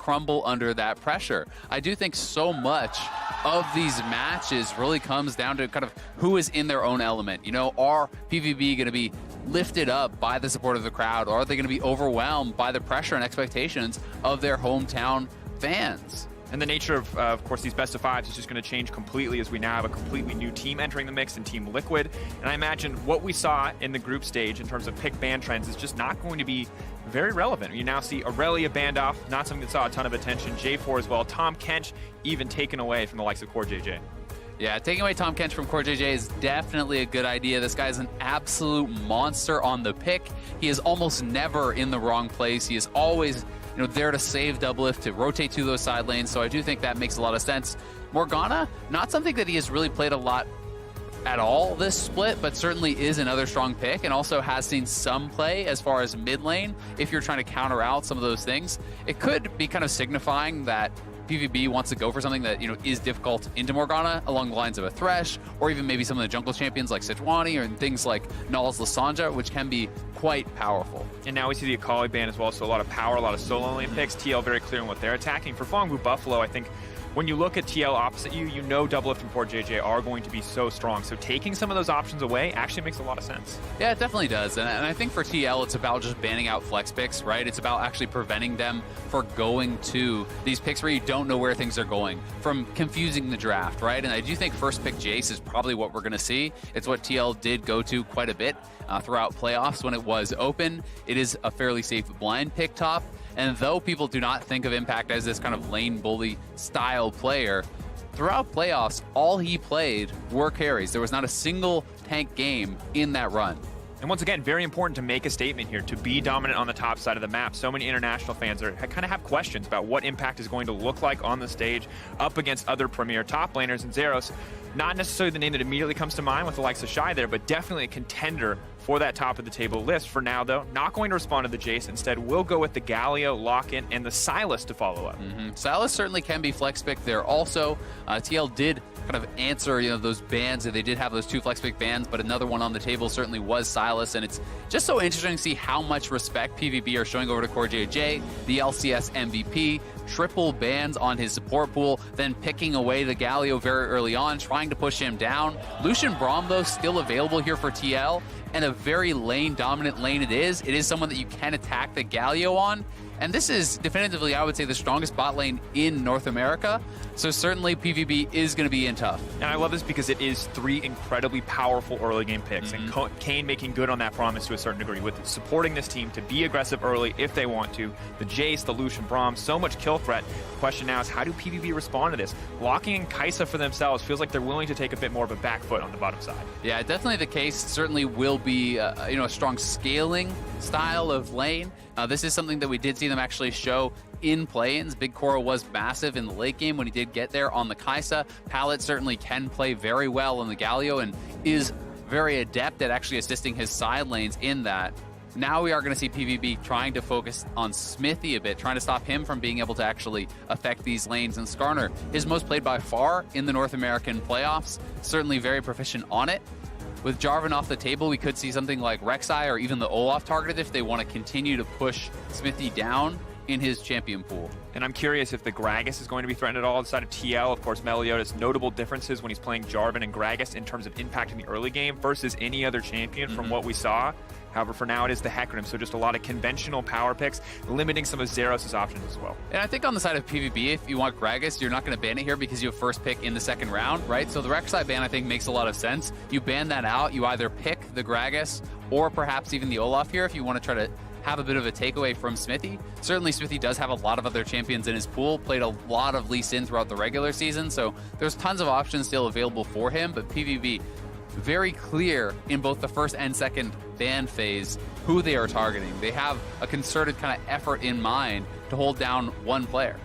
crumble under that pressure. I do think so much of these matches really comes down to kind of who is in their own element. You know, are PVB going to be lifted up by the support of the crowd, or are they going to be overwhelmed by the pressure and expectations of their hometown fans? And the nature of course, these best of fives is just going to change completely as we now have a completely new team entering the mix in Team Liquid. And I imagine what we saw in the group stage in terms of pick ban trends is just not going to be very relevant. You now see Aurelia banned off, not something that saw a ton of attention. J4 as well. Tom Kench even taken away from the likes of Core JJ. Yeah, taking away Tom Kench from Core JJ is definitely a good idea. This guy is an absolute monster on the pick. He is almost never in the wrong place. He is always, you know, there to save Doublelift, to rotate to those side lanes, so I do think that makes a lot of sense. Morgana, not something that he has really played a lot at all this split, but certainly is another strong pick, and also has seen some play as far as mid lane. If you're trying to counter out some of those things, it could be kind of signifying that PVB wants to go for something that, you know, is difficult into Morgana along the lines of a Thresh, or even maybe some of the jungle champions like Sejuani, or things like Null's Lissandra, which can be quite powerful. And now we see the Akali ban as well, so a lot of power, a lot of solo lane picks. TL very clear on what they're attacking. For Phong Blue Buffalo, I think when you look at TL opposite you, you know Doublelift and Core JJ are going to be so strong. So taking some of those options away actually makes a lot of sense. Yeah, it definitely does. And I think for TL, it's about just banning out flex picks, right? It's about actually preventing them from going to these picks where you don't know where things are going, from confusing the draft, right? And I do think first pick Jace is probably what we're going to see. It's what TL did go to quite a bit throughout playoffs when it was open. It is a fairly safe blind pick top. And though people do not think of Impact as this kind of lane bully style player, throughout playoffs, all he played were carries. There was not a single tank game in that run. And once again, very important to make a statement here, to be dominant on the top side of the map. So many international fans kind of have questions about what Impact is going to look like on the stage up against other premier top laners. And Zeros, not necessarily the name that immediately comes to mind with the likes of Shy there, but definitely a contender for that top of the table list. For now, though, not going to respond to the Jace. Instead, we'll go with the Galio, Lock-In, and the Sylas to follow up. Sylas certainly can be flex pick there also. TL did kind of answer, you know, those bans. They did have those 2 flex pick bans, but another one on the table certainly was Sylas, and it's just so interesting to see how much respect PVB are showing over to Core JJ, the LCS MVP, triple bans on his support pool, then picking away the Galio very early on, trying to push him down. Lucian Braum, though, still available here for TL, and a very lane-dominant lane it is. It is someone that you can attack the Galio on, and this is definitively, I would say, the strongest bot lane in North America. So certainly PVB is going to be in tough. And I love this because it is 3 incredibly powerful early game picks. And Kane making good on that promise to a certain degree with supporting this team to be aggressive early if they want to. The Jace, the Lucian Braum, so much kill threat. The question now is, how do PVB respond to this? Locking in Kai'Sa for themselves feels like they're willing to take a bit more of a back foot on the bottom side. Yeah, definitely the case. Certainly will be you know, a strong scaling style of lane. This is something that we did see them actually show in play-ins. Big Cora was massive in the late game when he did get there on the Kai'Sa. Pallet certainly can play very well on the Galio and is very adept at actually assisting his side lanes in that. Now we are going to see PVB trying to focus on Smithy a bit, trying to stop him from being able to actually affect these lanes. And Skarner is most played by far in the North American playoffs, certainly very proficient on it. With Jarvan off the table, we could see something like Rek'Sai or even the Olaf targeted if they want to continue to push Smithy down in his champion pool. And I'm curious if the Gragas is going to be threatened at all inside of TL. Of course, Meliodas, notable differences when he's playing Jarvan and Gragas in terms of impact in the early game versus any other champion from what we saw. However, for now, it is the Hecarim, so just a lot of conventional power picks, limiting some of Zeros' options as well. And I think on the side of PvB, if you want Gragas, you're not going to ban it here because you have first pick in the second round, right? So the Rek'Sai ban, I think, makes a lot of sense. You ban that out, you either pick the Gragas or perhaps even the Olaf here if you want to try to have a bit of a takeaway from Smithy. Certainly Smithy does have a lot of other champions in his pool, played a lot of Lee Sin throughout the regular season, so there's tons of options still available for him, but PvB, very clear in both the first and second ban phase who they are targeting. They have a concerted kind of effort in mind to hold down one player.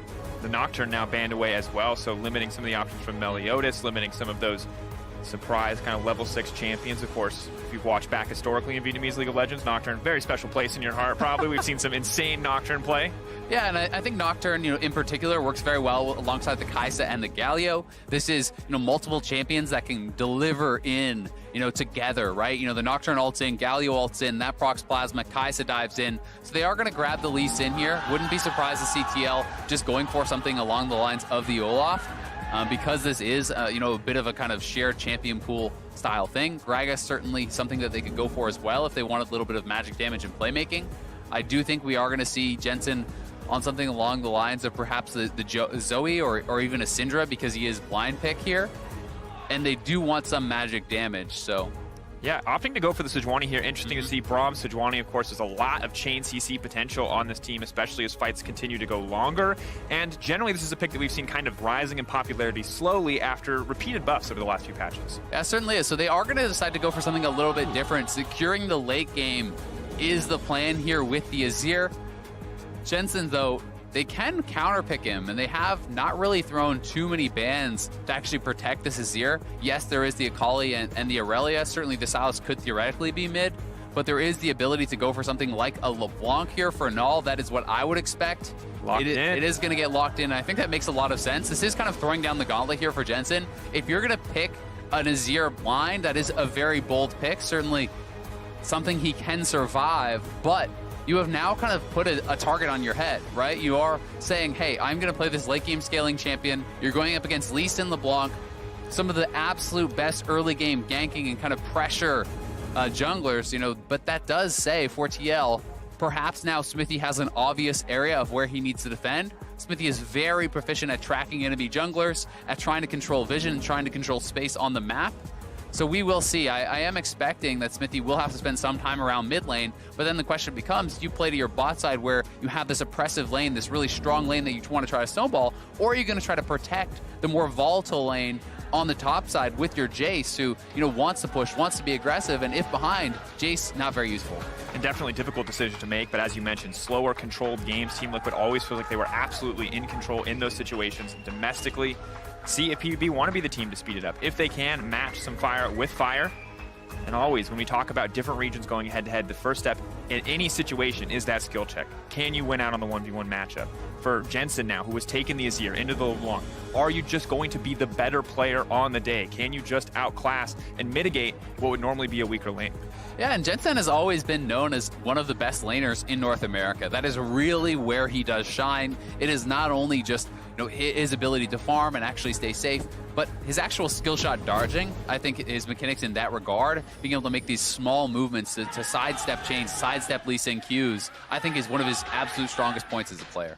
The Nocturne now banned away as well, so limiting some of the options from Meliodas, limiting some of those surprise kind of level 6 champions. Of course, if you've watched back historically in Vietnamese League of Legends, Nocturne, very special place in your heart probably. We've seen some insane Nocturne play. Yeah, and I think Nocturne, in particular, works very well alongside the Kai'Sa and the Galio. This is, multiple champions that can deliver in, together, right? The Nocturne ults in, Galio ults in, that procs Plasma, Kai'Sa dives in. So they are going to grab the Lee Sin here. Wouldn't be surprised to see TL just going for something along the lines of the Olaf. Because this is, a bit of a kind of shared champion pool style thing. Gragas certainly something that they could go for as well if they wanted a little bit of magic damage and playmaking. I do think we are going to see Jensen on something along the lines of perhaps the Zoe or even a Syndra, because he is blind pick here. And they do want some magic damage, so... Yeah, opting to go for the Sejuani here. Interesting to see Braum. Sejuani, of course, there's a lot of chain CC potential on this team, especially as fights continue to go longer. And generally, this is a pick that we've seen kind of rising in popularity slowly after repeated buffs over the last few patches. Yeah, certainly is. So they are going to decide to go for something a little bit different. Securing the late game is the plan here with the Azir. Jensen, though, they can counterpick him, and they have not really thrown too many bans to actually protect this Azir. Yes, there is the Akali and the Aurelia. Certainly, the Sylas could theoretically be mid, but there is the ability to go for something like a LeBlanc here for Null. That is what I would expect. Locked in. It is going to get locked in, and I think that makes a lot of sense. This is kind of throwing down the gauntlet here for Jensen. If you're going to pick an Azir blind, that is a very bold pick. Certainly something he can survive, but you have now kind of put a target on your head, right? You are saying, hey, I'm going to play this late game scaling champion. You're going up against Lee Sin, LeBlanc, some of the absolute best early game ganking and kind of pressure junglers, but that does say for TL, perhaps now Smithy has an obvious area of where he needs to defend. Smithy is very proficient at tracking enemy junglers, at trying to control vision and trying to control space on the map. So we will see. I am expecting that Smithy will have to spend some time around mid lane, but then the question becomes, do you play to your bot side where you have this oppressive lane, this really strong lane that you want to try to snowball, or are you going to try to protect the more volatile lane on the top side with your Jace, who wants to push, wants to be aggressive, and if behind, Jace not very useful. And definitely difficult decision to make, but as you mentioned, slower, controlled games. Team Liquid always feels like they were absolutely in control in those situations domestically. See if PVB want to be the team to speed it up. If they can, match some fire with fire. And always, when we talk about different regions going head-to-head, the first step in any situation is that skill check. Can you win out on the 1v1 matchup? For Jensen now, who has taken the Azir into the LeBlanc, are you just going to be the better player on the day? Can you just outclass and mitigate what would normally be a weaker lane? Yeah, and Jensen has always been known as one of the best laners in North America. That is really where he does shine. It is not only just his ability to farm and actually stay safe, but his actual skill shot dodging. I think his mechanics in that regard, being able to make these small movements to sidestep chains, sidestep Lee Sin Qs, I think is one of his absolute strongest points as a player.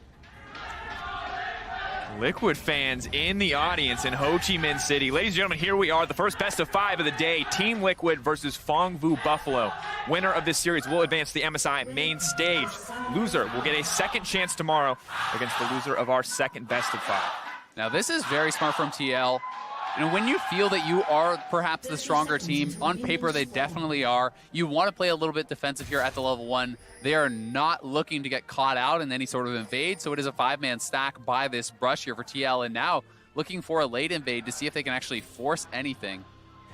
Liquid fans in the audience in Ho Chi Minh City. Ladies and gentlemen, here we are, the first best of 5 of the day. Team Liquid versus Phong Vu Buffalo. Winner of this series will advance to the MSI main stage. Loser will get a second chance tomorrow against the loser of our second best of 5. Now this is very smart from TL. When you feel that you are perhaps the stronger team, on paper they definitely are, you want to play a little bit defensive here at the level 1. They are not looking to get caught out in any sort of invade, so it is a 5-man stack by this brush here for TL, and now looking for a late invade to see if they can actually force anything.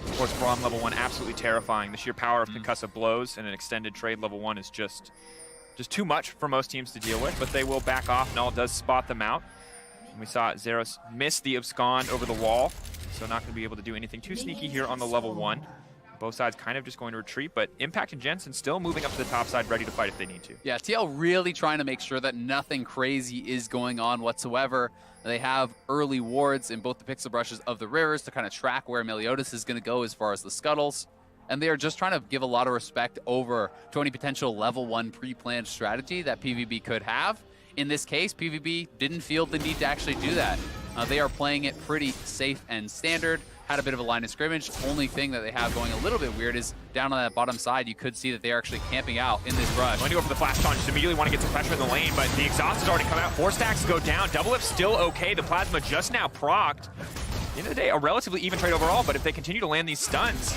Of course, Braum level 1, absolutely terrifying. The sheer power of concussive blows and an extended trade level 1 is just too much for most teams to deal with, but they will back off. Null does spot them out. And we saw Zeros miss the abscond over the wall, so not going to be able to do anything too sneaky here on the level 1. Both sides kind of just going to retreat, but Impact and Jensen still moving up to the top side, ready to fight if they need to. Yeah, TL really trying to make sure that nothing crazy is going on whatsoever. They have early wards in both the pixel brushes of the rivers to kind of track where Meliodas is going to go as far as the scuttles. And they are just trying to give a lot of respect over to any potential level 1 pre-planned strategy that PVB could have. In this case, PVB didn't feel the need to actually do that. They are playing it pretty safe and standard. Had a bit of a line of scrimmage. Only thing that they have going a little bit weird is down on that bottom side, you could see that they are actually camping out in this rush. Going to go for the flash taunt, just immediately want to get some pressure in the lane, but the exhaust has already come out. 4 stacks go down. Double Lift still okay. The Plasma just now procced. At the end of the day, a relatively even trade overall, but if they continue to land these stuns,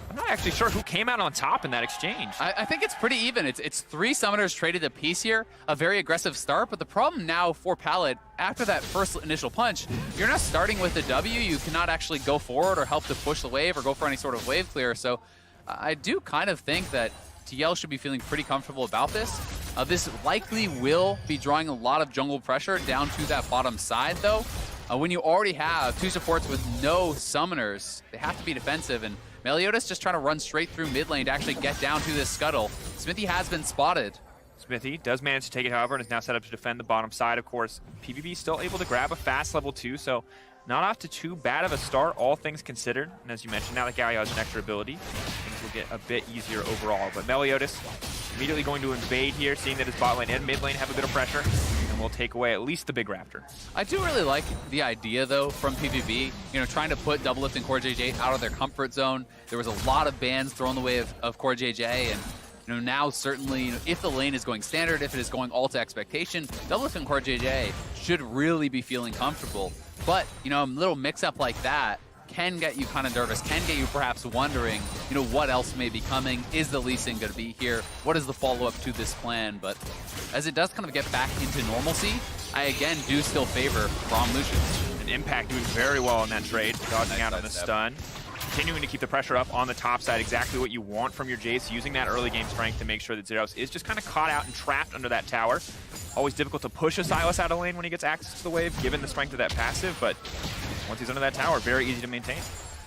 I'm not actually sure who came out on top in that exchange. I think it's pretty even. It's 3 summoners traded apiece here, a very aggressive start, but the problem now for Pallet, after that first initial punch, you're not starting with a W. You cannot actually go forward or help to push the wave or go for any sort of wave clear. So I do kind of think that TL should be feeling pretty comfortable about this. This likely will be drawing a lot of jungle pressure down to that bottom side, though. When you already have 2 supports with no summoners, they have to be defensive, and Meliodas just trying to run straight through mid lane to actually get down to this scuttle. Smithy has been spotted. Smithy does manage to take it, however, and is now set up to defend the bottom side, of course. PVB still able to grab a fast level 2, so not off to too bad of a start, all things considered. And as you mentioned, now that Galio has an extra ability, things will get a bit easier overall. But Meliodas immediately going to invade here, seeing that his bot lane and mid lane have a bit of pressure, and will take away at least the big Raptor. I do really like the idea, though, from PVB, trying to put Doublelift and CoreJJ out of their comfort zone. There was a lot of bans thrown the way of CoreJJ, and now certainly, if the lane is going standard, if it is going all to expectation, Doublelift and CoreJJ should really be feeling comfortable. But, a little mix-up like that can get you kind of nervous, can get you perhaps wondering, what else may be coming? Is the Lee Sin going to be here? What is the follow-up to this plan? But as it does kind of get back into normalcy, I again do still favor Braum Lucian. An Impact doing very well in that trade, dodging out on the stun. Continuing to keep the pressure up on the top side, exactly what you want from your Jace, using that early game strength to make sure that Zeros is just kind of caught out and trapped under that tower. Always difficult to push a Sylas out of lane when he gets access to the wave, given the strength of that passive, but once he's under that tower, very easy to maintain.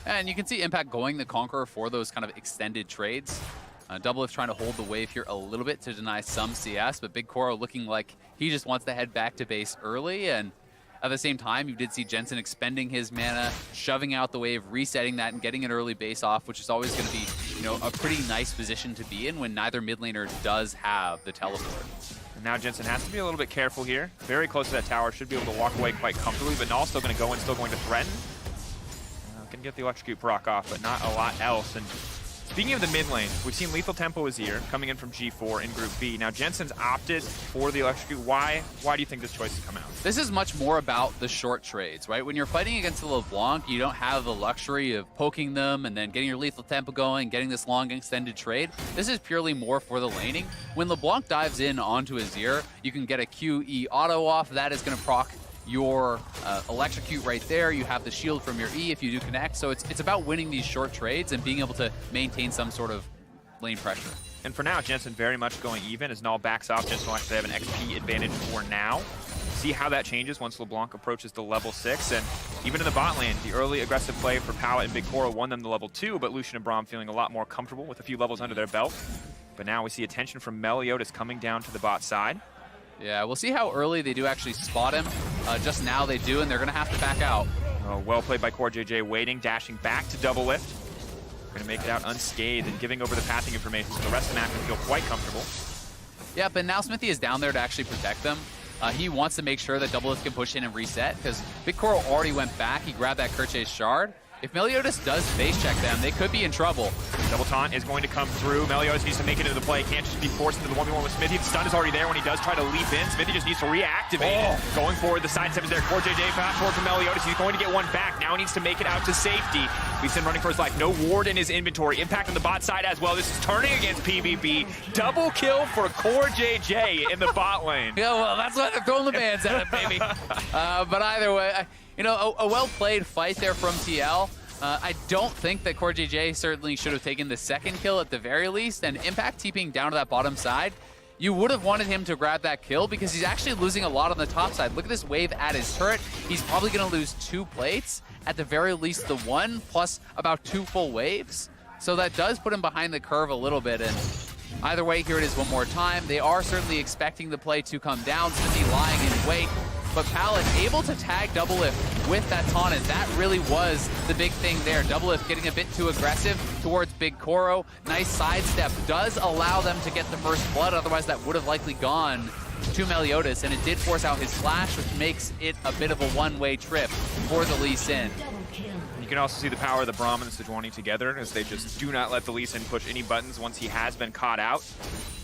And you can see Impact going the Conqueror for those kind of extended trades. Doublelift trying to hold the wave here a little bit to deny some CS, but Big Koro looking like he just wants to head back to base early, and at the same time, you did see Jensen expending his mana, shoving out the wave, resetting that, and getting an early base off, which is always going to be, a pretty nice position to be in when neither mid laner does have the teleport. And now Jensen has to be a little bit careful here. Very close to that tower, should be able to walk away quite comfortably, but Null's still going to go in, still going to threaten. Can get the Electrocute proc off, but not a lot else. And speaking of the mid lane, we've seen Lethal Tempo is here, coming in from G4 in Group B. Now Jensen's opted for the Electrocute. Why do you think this choice has come out? This is much more about the short trades, right? When you're fighting against the LeBlanc, you don't have the luxury of poking them and then getting your Lethal Tempo going, getting this long extended trade. This is purely more for the laning. When LeBlanc dives in onto Azir, you can get a QE auto off. That is going to proc your Electrocute right there. You have the shield from your E if you do connect. So it's about winning these short trades and being able to maintain some sort of lane pressure. And for now, Jensen very much going even. As Null backs off, Jensen will actually have an XP advantage for now. See how that changes once LeBlanc approaches the level 6. And even in the bot lane, the early aggressive play for Pallet and Big Koro won them to level 2, but Lucian and Braum feeling a lot more comfortable with a few levels under their belt. But now we see attention from Meliodas coming down to the bot side. Yeah, we'll see how early they do actually spot him. Just now they do, and they're going to have to back out. Oh, well played by CoreJJ, waiting, dashing back to Doublelift. Going to make it out unscathed and giving over the pathing information, so the rest of the map can feel quite comfortable. Yeah, but now Smithy is down there to actually protect them. He wants to make sure that Doublelift can push in and reset, because Big Koro already went back. He grabbed that Kerche's shard. If Meliodas does face check them, they could be in trouble. Double taunt is going to come through. Meliodas needs to make it into the play. Can't just be forced into the 1v1 with Smithy. The stun is already there when he does try to leap in. Smithy just needs to reactivate it. Going forward, the side step is there. CoreJJ fast forward from Meliodas. He's going to get one back. Now he needs to make it out to safety. Lee Sin running for his life. No ward in his inventory. Impact on the bot side as well. This is turning against PVB. Double kill for CoreJJ in the bot lane. Yeah, well, that's why they're throwing the bans at it, baby. But either way, a well-played fight there from TL. I don't think that CoreJJ certainly should have taken the second kill at the very least, and Impact TPing down to that bottom side. You would have wanted him to grab that kill because he's actually losing a lot on the top side. Look at this wave at his turret. He's probably going to lose 2 plates, at the very least the 1, plus about 2 full waves. So that does put him behind the curve a little bit, and either way, here it is one more time. They are certainly expecting the play to come down. Smithy lying in wait. But Pallet able to tag Doublelift with that taunt, and that really was the big thing there. Doublelift getting a bit too aggressive towards Big Koro. Nice sidestep. Does allow them to get the first blood, otherwise that would have likely gone to Meliodas, and it did force out his flash, which makes it a bit of a one-way trip for the Lee Sin. You can also see the power of the Braum and the Sejuani together, as they just do not let the Lee Sin push any buttons once he has been caught out.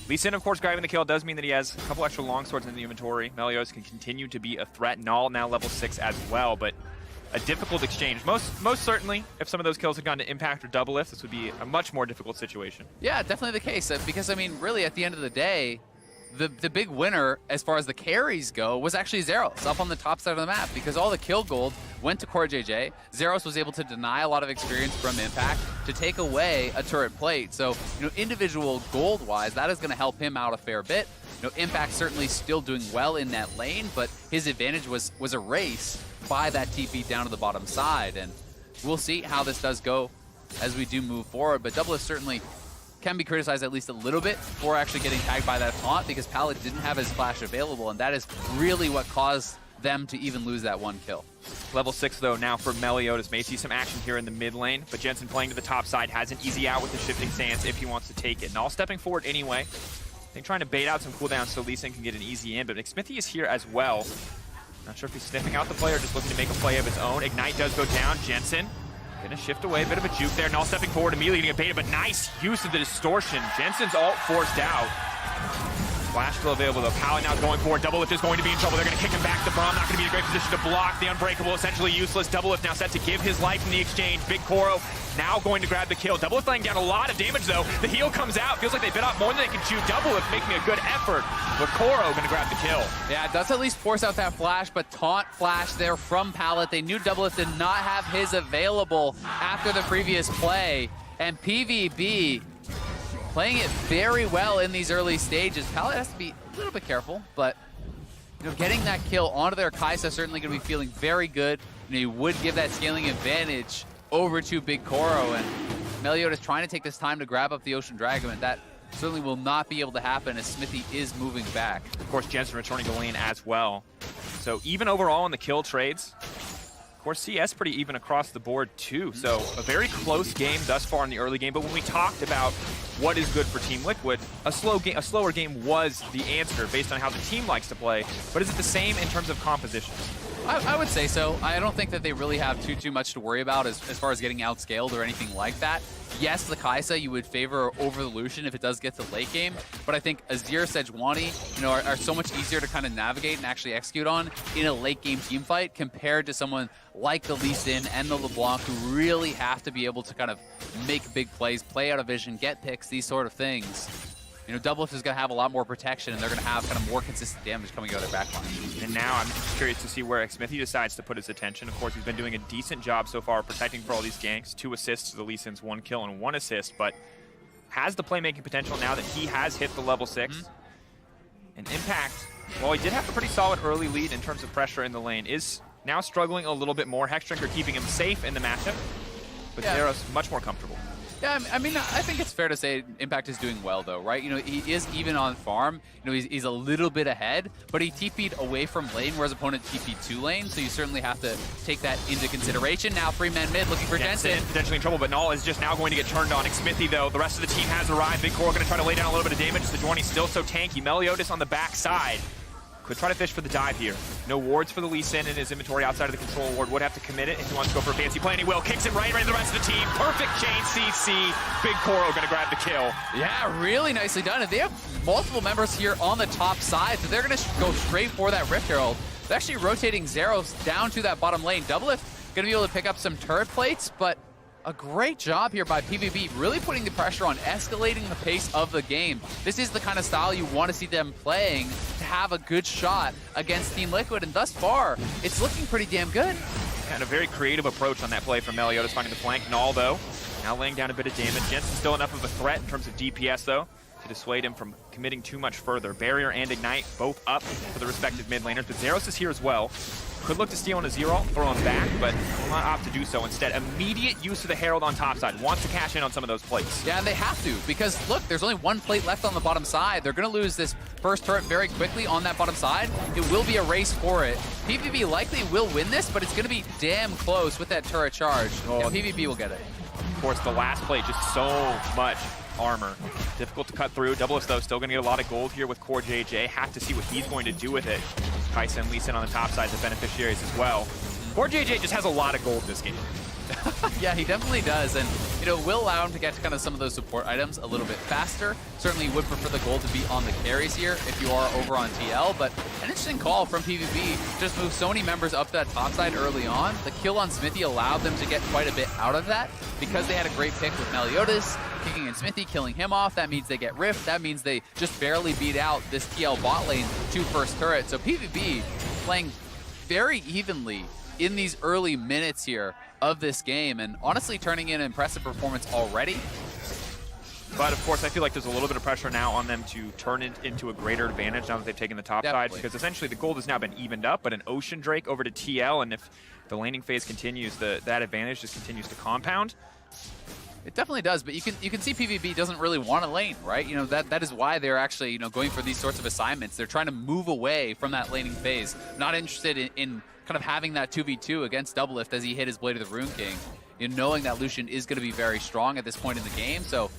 Lee Sin, of course, grabbing the kill does mean that he has a couple extra longswords in the inventory. Meliodas can continue to be a threat. Null now level 6 as well, but a difficult exchange. Most certainly, if some of those kills had gone to Impact or Doublelift, this would be a much more difficult situation. Yeah, definitely the case. Because, I mean, really, at the end of the day, the big winner, as far as the carries go, was actually Zeros up on the top side of the map, because all the kill gold went to CoreJJ. Zeros was able to deny a lot of experience from Impact to take away a turret plate. So, individual gold-wise, that is going to help him out a fair bit. Impact certainly still doing well in that lane, but his advantage was erased by that TP down to the bottom side. And we'll see how this does go as we do move forward. But Doublelift certainly can be criticized at least a little bit for actually getting tagged by that taunt, because Pallet didn't have his flash available, and that is really what caused them to even lose that one kill. Level 6, though, now for Meliodas. May see some action here in the mid lane, but Jensen playing to the top side has an easy out with the shifting stance if he wants to take it. And all stepping forward anyway. I think trying to bait out some cooldowns so Lee Sin can get an easy in, but McSmithy is here as well. Not sure if he's sniffing out the play or just looking to make a play of his own. Ignite does go down. Jensen gonna shift away, a bit of a juke there. And all stepping forward, immediately getting a baited, but nice use of the distortion. Jensen's ult forced out. Flash still available though. Pallet now going forward. Doublelift is going to be in trouble. They're going to kick him back. The Braum not going to be in a great position to block the Unbreakable. Essentially useless. Doublelift now set to give his life in the exchange. Big Koro now going to grab the kill. Doublelift laying down a lot of damage though. The heal comes out. Feels like they bit off more than they can chew. Doublelift making a good effort, but Koro going to grab the kill. Yeah, it does at least force out that flash, but taunt flash there from Pallet. They knew Doublelift did not have his available after the previous play, and PVB playing it very well in these early stages. Pallet has to be a little bit careful, but getting that kill onto their Kaisa certainly going to be feeling very good. You would give that scaling advantage over to Big Koro, and Meliodas trying to take this time to grab up the Ocean Dragon, and that certainly will not be able to happen as Smithy is moving back. Of course, Jensen returning to lane as well. So even overall in the kill trades, of course, CS pretty even across the board too. So a very close game thus far in the early game. But when we talked about what is good for Team Liquid, a slower game was the answer based on how the team likes to play. But is it the same in terms of composition? I would say so. I don't think that they really have too much to worry about as far as getting outscaled or anything like that. Yes, the Kaisa you would favor over the Lucian if it does get to late game, but I think Azir, Sejuani, are so much easier to kind of navigate and actually execute on in a late game team fight compared to someone like the Lee Sin and the LeBlanc, who really have to be able to kind of make big plays, play out of vision, get picks, these sort of things. Doublelift is going to have a lot more protection, and they're going to have kind of more consistent damage coming out of their backline. And now I'm just curious to see where Smithy decides to put his attention. Of course, he's been doing a decent job so far protecting for all these ganks. 2 assists to the Lee Sin's 1 kill and 1 assist, but has the playmaking potential now that he has hit the level 6. And Impact, while he did have a pretty solid early lead in terms of pressure in the lane, is now struggling a little bit more. Hexdrinker keeping him safe in the matchup, but Zeros much more comfortable. Yeah, I mean, I think it's fair to say Impact is doing well, though, right? He is even on farm. He's a little bit ahead, but he TP'd away from lane, whereas opponent TP'd to lane, so you certainly have to take that into consideration. Now 3-man mid looking for Jensen. Potentially in trouble, but Null is just now going to get turned on. Smithy, though, the rest of the team has arrived. Big Core going to try to lay down a little bit of damage. Sejuani's still so tanky. Meliodas on the back side could try to fish for the dive here. No wards for the Lee Sin in his inventory outside of the control ward. Would have to commit it if he wants to go for a fancy play, and he will. Kicks it right to the rest of the team. Perfect chain CC. Big Koro going to grab the kill. Yeah, really nicely done. And they have multiple members here on the top side, so they're going to go straight for that Rift Herald. They're actually rotating Zeros down to that bottom lane. Doublelift going to be able to pick up some turret plates, but a great job here by PVB, really putting the pressure on, escalating the pace of the game. This is the kind of style you want to see them playing to have a good shot against Team Liquid, and thus far, it's looking pretty damn good. And a very creative approach on that play from Meliodas, finding the flank. Null, though, now laying down a bit of damage. Jensen still enough of a threat in terms of DPS, though, to dissuade him from committing too much further. Barrier and Ignite both up for the respective mid laners, but Zeros is here as well. Could look to steal on a Zero, throw him back, but will not opt to do so. Instead, immediate use of the Herald on top side. Wants to cash in on some of those plates. Yeah, and they have to, because look, there's only 1 plate left on the bottom side. They're going to lose this first turret very quickly on that bottom side. It will be a race for it. PVB likely will win this, but it's going to be damn close with that turret charge. Yeah, PVB will get it. Of course, the last plate, just so much armor. Difficult to cut through. Doublelift, though, still going to get a lot of gold here with CoreJJ. Have to see what he's going to do with it. Kaisa and Lee Sin on the top side, the beneficiaries as well. CoreJJ just has a lot of gold this game. Yeah, he definitely does, and you know, will allow him to get to kind of some of those support items a little bit faster. Certainly would prefer the gold to be on the carries here if you are over on TL, but an interesting call from PVB. Just move so many members up that top side early on. The kill on Smithy allowed them to get quite a bit out of that because they had a great pick with Meliodas, kicking in Smithy, killing him off. That means they get Rift. That means they just barely beat out this TL bot lane to first turret. So PVB playing very evenly in these early minutes here of this game, and honestly turning in an impressive performance already. But of course, I feel like there's a little bit of pressure now on them to turn it into a greater advantage now that they've taken the top side, because essentially the gold has now been evened up, but an Ocean Drake over to TL, and if the laning phase continues, that advantage just continues to compound. It definitely does, but you can see PVB doesn't really want to lane, right? You know, that is why they're actually, you know, going for these sorts of assignments. They're trying to move away from that laning phase, not interested in kind of having that 2v2 against Doublelift as he hit his Blade of the Rune King, you know, knowing that Lucian is going to be very strong at this point in the game. So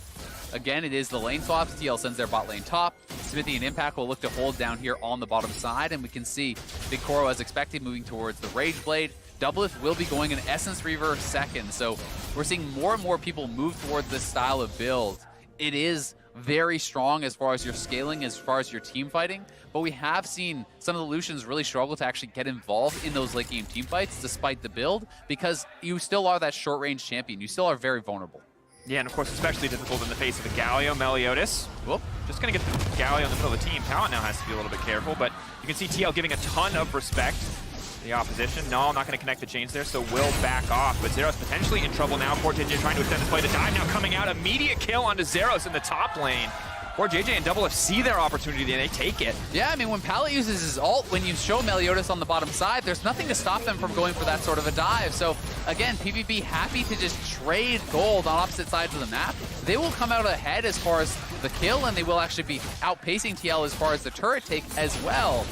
again, it is the lane swaps. TL sends their bot lane top. Smithy and Impact will look to hold down here on the bottom side, and we can see Big Koro, as expected, moving towards the Rage Blade. Doublelift will be going an Essence Reaver second, so we're seeing more and more people move towards this style of build. It is very strong as far as your scaling, as far as your team fighting, but we have seen some of the Lucians really struggle to actually get involved in those late game team fights despite the build, because you still are that short range champion. You still are very vulnerable. Yeah, and of course, especially difficult in the face of a Galio Meliodas. Whoop, just going to get the Galio in the middle of the team. Pallet now has to be a little bit careful, but you can see TL giving a ton of respect to the opposition. No, I'm not going to connect the chains there, so will back off. But Zeros potentially in trouble now. Poor JJ trying to extend this play. The dive now coming out. Immediate kill onto Zeros in the top lane. Poor JJ and Doublelift see their opportunity and they take it. Yeah, I mean, when Pallet uses his ult, when you show Meliodas on the bottom side, there's nothing to stop them from going for that sort of a dive. So again, PvP happy to just trade gold on opposite sides of the map. They will come out ahead as far as the kill, and they will actually be outpacing TL as far as the turret take as well.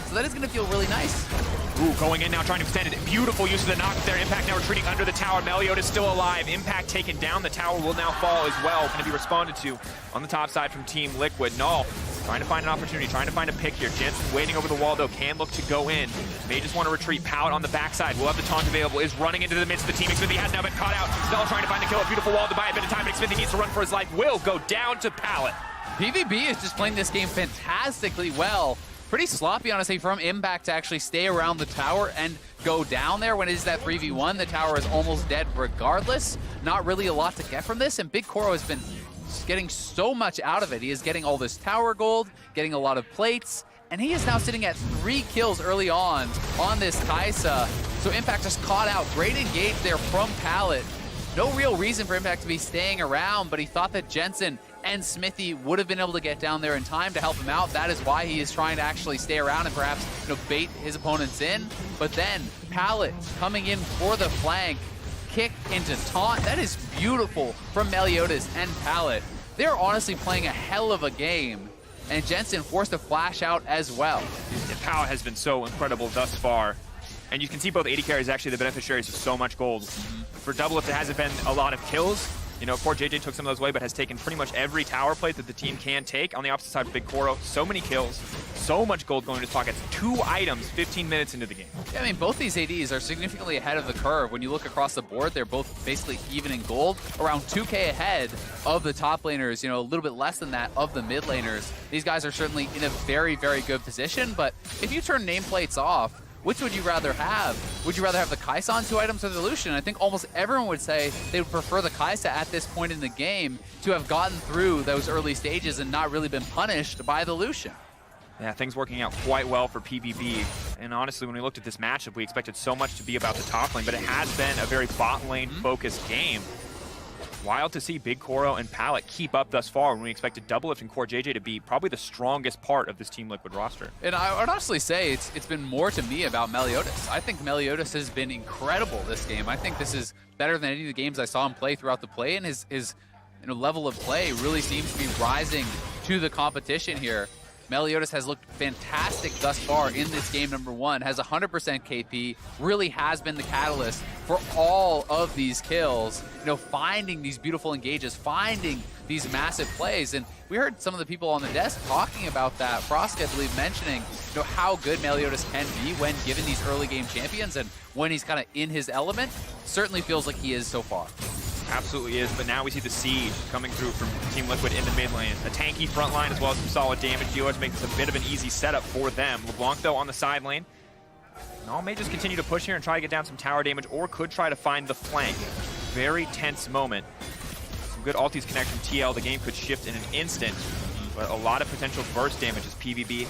So that is going to feel really nice. Ooh, going in now, trying to extend it. Beautiful use of the knock there. Impact now retreating under the tower. Meliodas still alive. Impact taken down. The tower will now fall as well. Going to be responded to on the top side from Team Liquid. Null trying to find an opportunity, trying to find a pick here. Jensen waiting over the wall, though. Can look to go in. May just want to retreat. Pallet on the backside. Will have the taunt available. Is running into the midst of the team. Smithy has now been caught out. Null trying to find the kill. A beautiful wall to buy a bit of time. But Smithy needs to run for his life. Will go down to Pallet. PVB is just playing this game fantastically well. Pretty sloppy, honestly, from Impact to actually stay around the tower and go down there. When it is that 3v1, the tower is almost dead regardless. Not really a lot to get from this, and Big Koro has been getting so much out of it. He is getting all this tower gold, getting a lot of plates, and he is now sitting at 3 kills early on this Kai'Sa. So Impact just caught out. Great engage there from Pallet. No real reason for Impact to be staying around, but he thought that Jensen and Smithy would have been able to get down there in time to help him out. That is why he is trying to actually stay around and perhaps, you know, bait his opponents in. But then Pallet coming in for the flank, kick into taunt. That is beautiful from Meliodas and Pallet. They're honestly playing a hell of a game, and Jensen forced to flash out as well. Yeah, Pallet has been so incredible thus far. And you can see both AD carries actually the beneficiaries of so much gold. For Doublelift, it hasn't been a lot of kills. You know, poor JJ took some of those away, but has taken pretty much every tower plate that the team can take. On the opposite side of Big Koro, so many kills, so much gold going to his pockets. 2 items 15 minutes into the game. Yeah, I mean, both these ADs are significantly ahead of the curve. When you look across the board, they're both basically even in gold, around 2K ahead of the top laners, you know, a little bit less than that of the mid laners. These guys are certainly in a very, very good position, but if you turn nameplates off, which would you rather have? Would you rather have the Kai'Sa on 2 items or the Lucian? I think almost everyone would say they would prefer the Kai'Sa at this point in the game to have gotten through those early stages and not really been punished by the Lucian. Yeah, things working out quite well for PVB. And honestly, when we looked at this matchup, we expected so much to be about the top lane, but it has been a very bot lane focused game. Wild to see Big Koro and Pallet keep up thus far when we expected Doublelift and Core JJ to be probably the strongest part of this Team Liquid roster. And I would honestly say it's been more to me about Meliodas. I think Meliodas has been incredible this game. I think this is better than any of the games I saw him play throughout the play, and his you know, level of play really seems to be rising to the competition here. Meliodas has looked fantastic thus far in this game number 1, has 100% KP, really has been the catalyst for all of these kills, you know, finding these beautiful engages, finding these massive plays. And we heard some of the people on the desk talking about that. Frost, I believe, mentioning, you know, how good Meliodas can be when given these early game champions and when he's kind of in his element. certainly feels like he is so far. Absolutely is, but now we see the siege coming through from Team Liquid in the mid lane. A tanky front line as well as some solid damage dealers make this a bit of an easy setup for them. LeBlanc, though, on the side lane. Null may just continue to push here and try to get down some tower damage, or could try to find the flank. Very tense moment. Some good ultis connect from TL. The game could shift in an instant, but a lot of potential burst damage as PVB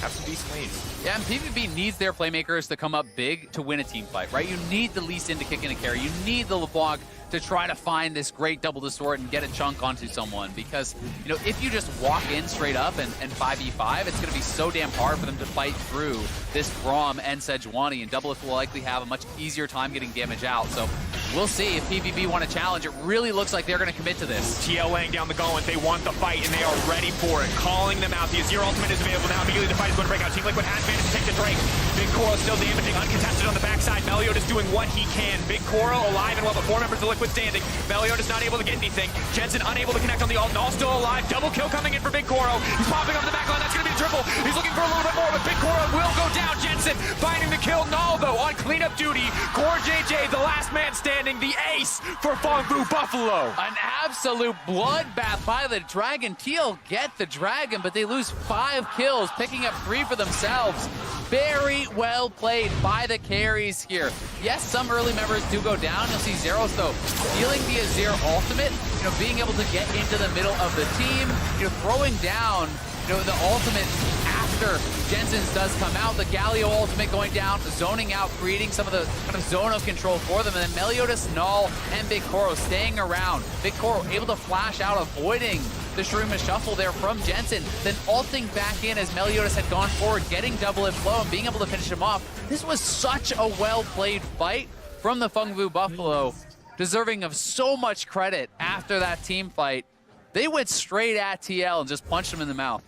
have some decent leads. Yeah, and PvB needs their playmakers to come up big to win a team fight, right? You need the Lee Sin to kick in a carry. You need the LeBlanc to try to find this great double distort and get a chunk onto someone, because, you know, if you just walk in straight up and 5v5, it's going to be so damn hard for them to fight through this Braum and Sejuani, and Doublelift will likely have a much easier time getting damage out. So we'll see if PvB want to challenge. It really looks like they're going to commit to this. TL laying down the gauntlet. They want the fight, and they are ready for it. Calling them out. The Azir ultimate is available now. Immediately the fight is going to break out. Team Liquid has managed to take the Drake. Big Coral still damaging, uncontested on the backside. Meliodas doing what he can. Big Coral alive and well, but 4 members of Liquid standing. Meliodas not able to get anything. Jensen unable to connect on the ult. Null still alive. Double kill coming in for Big Coral. He's popping up the back line. That's going to be a triple. He's looking for a little bit more, but Big Coral will go down. Jensen finding the kill. Null, though, on cleanup duty. Core JJ, the last man standing. The ace for Phong Buffalo. An absolute bloodbath by the Dragon. TL get the Dragon, but they lose 5 kills, picking up 3 for themselves. Very well played by the carries here. Yes, some early members do go down. You'll see Zeros, though, stealing the Azir ultimate, you know, being able to get into the middle of the team, you know, throwing down, you know, the ultimate after Jensen's does come out. The Galio ultimate going down, zoning out, creating some of the kind of zone of control for them. And then Meliodas, Null, and Big Koro staying around. Big Koro able to flash out, avoiding the Shurima shuffle there from Jensen, then ulting back in as Meliodas had gone forward, getting Doublelift low and being able to finish him off. This was such a well-played fight from the Phong Buffalo, deserving of so much credit after that team fight. They went straight at TL and just punched him in the mouth.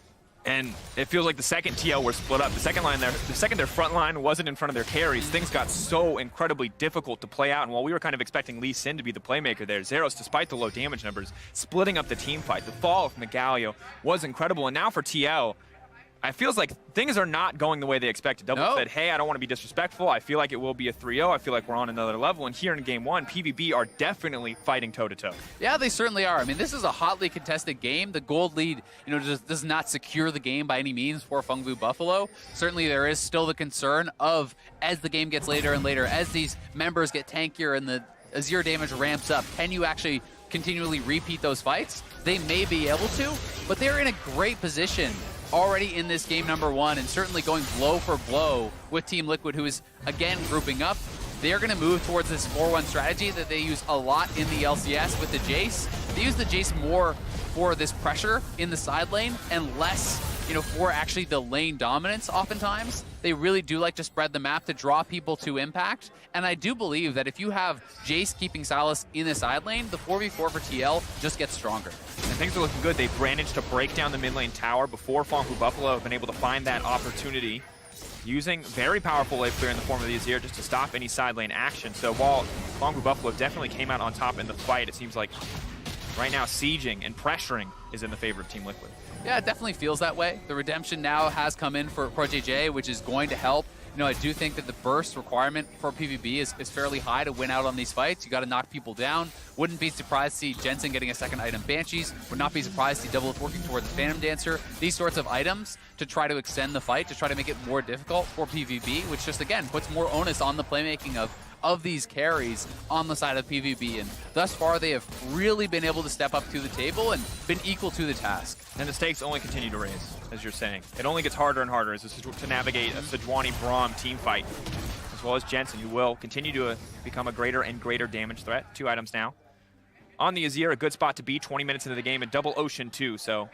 And it feels like the second TL were split up. The second their front line wasn't in front of their carries, things got so incredibly difficult to play out. And while we were kind of expecting Lee Sin to be the playmaker there, Zeros, despite the low damage numbers, splitting up the team fight. The fall from the Galio was incredible. And now for TL, it feels like things are not going the way they expected. Double said, hey, I don't want to be disrespectful. I feel like it will be a 3-0. I feel like we're on another level. And here in Game 1, PvB are definitely fighting toe-to-toe. Yeah, they certainly are. I mean, this is a hotly contested game. The gold lead, you know, just does not secure the game by any means for Phong Buffalo. Certainly there is still the concern of, as the game gets later and later, as these members get tankier and the Azir damage ramps up, can you actually continually repeat those fights? They may be able to, but they're in a great position already in this game number 1, and certainly going blow for blow with Team Liquid, who is, again, grouping up. They're going to move towards this 4-1 strategy that they use a lot in the LCS with the Jace. They use the Jace more for this pressure in the side lane and less, you know, for actually the lane dominance oftentimes. They really do like to spread the map to draw people to impact. And I do believe that if you have Jace keeping Sylas in the side lane, the 4v4 for TL just gets stronger. And things are looking good. They've managed to break down the mid lane tower before Phong Buffalo have been able to find that opportunity, using very powerful wave clear in the form of the Azir just to stop any side lane action. So while Phong Buffalo definitely came out on top in the fight, it seems like right now sieging and pressuring is in the favor of Team Liquid. Yeah, it definitely feels that way. The redemption now has come in for JJ, which is going to help. You know, I do think that the burst requirement for PvB is fairly high to win out on these fights. You got to knock people down. Wouldn't be surprised to see Jensen getting a second item Banshees. Would not be surprised to see Doublelift working towards the Phantom Dancer. These sorts of items to try to extend the fight, to try to make it more difficult for PvB, which just, again, puts more onus on the playmaking of these carries on the side of PvB. And thus far, they have really been able to step up to the table and been equal to the task. And the stakes only continue to raise, as you're saying. It only gets harder and harder to navigate a Sejuani Braum team fight, as well as Jensen, who will continue to become a greater and greater damage threat. 2 items now. On the Azir, a good spot to be 20 minutes into the game, and double Ocean too, so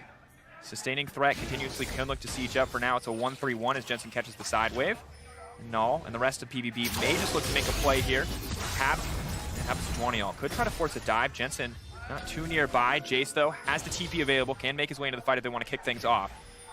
sustaining threat continuously can look to siege up. For now, it's a 1-3-1 as Jensen catches the side wave. Null and the rest of PvB may just look to make a play here. Have Sejuani all. Could try to force a dive. Jensen not too nearby. Jace, though, has the TP available, can make his way into the fight if they want to kick things off.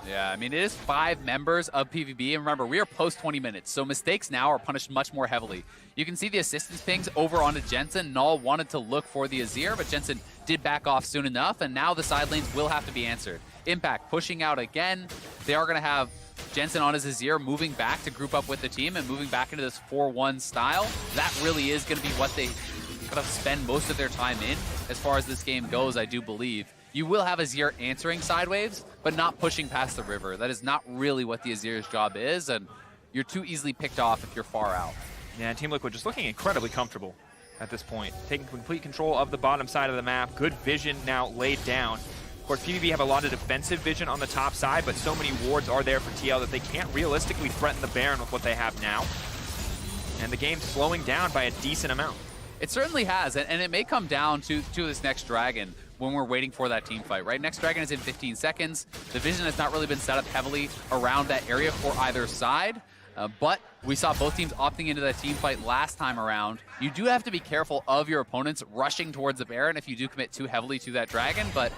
Yeah, I mean, it is 5 members of PvB, and remember, we are post 20 minutes, so mistakes now are punished much more heavily. You can see the assistance pings over onto Jensen. Null wanted to look for the Azir, but Jensen did back off soon enough, and now the side lanes will have to be answered. Impact pushing out again. They are going to have Jensen on his Azir, moving back to group up with the team and moving back into this 4-1 style. That really is going to be what they kind of spend most of their time in as far as this game goes, I do believe. You will have Azir answering side waves, but not pushing past the river. That is not really what the Azir's job is, and you're too easily picked off if you're far out. Yeah, Team Liquid just looking incredibly comfortable at this point. Taking complete control of the bottom side of the map. Good vision now laid down. Of course, PVB have a lot of defensive vision on the top side, but so many wards are there for TL that they can't realistically threaten the Baron with what they have now. And the game's slowing down by a decent amount. It certainly has, and it may come down to this next Dragon when we're waiting for that team fight, right? Next Dragon is in 15 seconds. The vision has not really been set up heavily around that area for either side. But we saw both teams opting into that team fight last time around. You do have to be careful of your opponents rushing towards the Baron if you do commit too heavily to that Dragon, but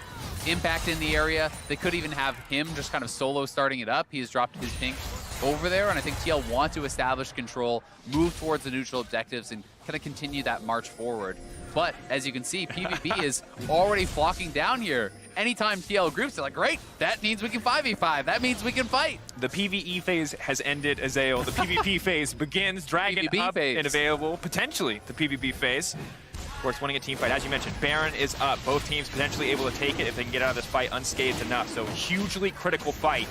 Impact in the area, they could even have him just kind of solo starting it up. He has dropped his pink over there, and I think TL want to establish control, move towards the neutral objectives, and kind of continue that march forward. But as you can see, PVB is already flocking down here. Anytime TL groups, they're like, great, that means we can 5v5. That means we can fight. The PvE phase has ended, Azael. The PvP phase begins. Dragon PvB up phase. and available. Potentially the PvP phase. Of course, winning a team fight, as you mentioned, Baron is up. Both teams potentially able to take it if they can get out of this fight unscathed enough. So hugely critical fight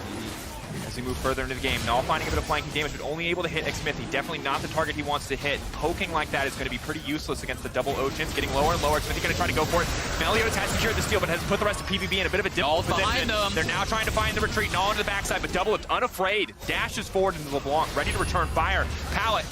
as we move further into the game. Null finding a bit of flanking damage, but only able to hit Xmithy. Definitely not the target he wants to hit. Poking like that is going to be pretty useless against the double Oceans. Getting lower and lower. Xmithy going to try to go for it. Meliodas has secured the steal, but has put the rest of PvB in a bit of a difficult position. They're now trying to find the retreat. Null into the backside, but Double Lift unafraid. Dashes forward into LeBlanc, ready to return fire. Pallet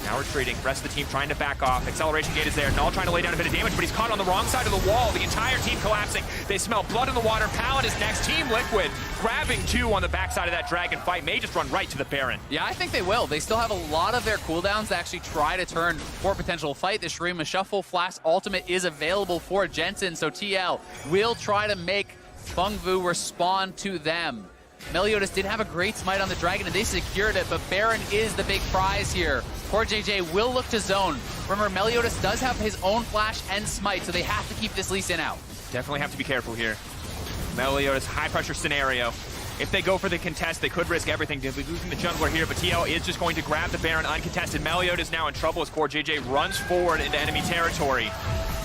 now retreating. Rest of the team trying to back off. Acceleration gate is there. Null trying to lay down a bit of damage, but he's caught on the wrong side of the wall. The entire team collapsing. They smell blood in the water. Pallet is next. Team Liquid grabbing two on the backside of that Dragon fight. May just run right to the Baron. Yeah, I think they will. They still have a lot of their cooldowns to actually try to turn for a potential fight. The Shurima Shuffle Flash ultimate is available for Jensen, so TL will try to make Phong Vu respond to them. Meliodas did have a great smite on the Dragon, and they secured it, but Baron is the big prize here. CoreJJ will look to zone. Remember, Meliodas does have his own flash and smite, so they have to keep this Lee Sin out. Definitely have to be careful here. Meliodas, high-pressure scenario. If they go for the contest, they could risk everything. They'll be losing the jungler here, but TL is just going to grab the Baron uncontested. Meliodas now in trouble as CoreJJ runs forward into enemy territory.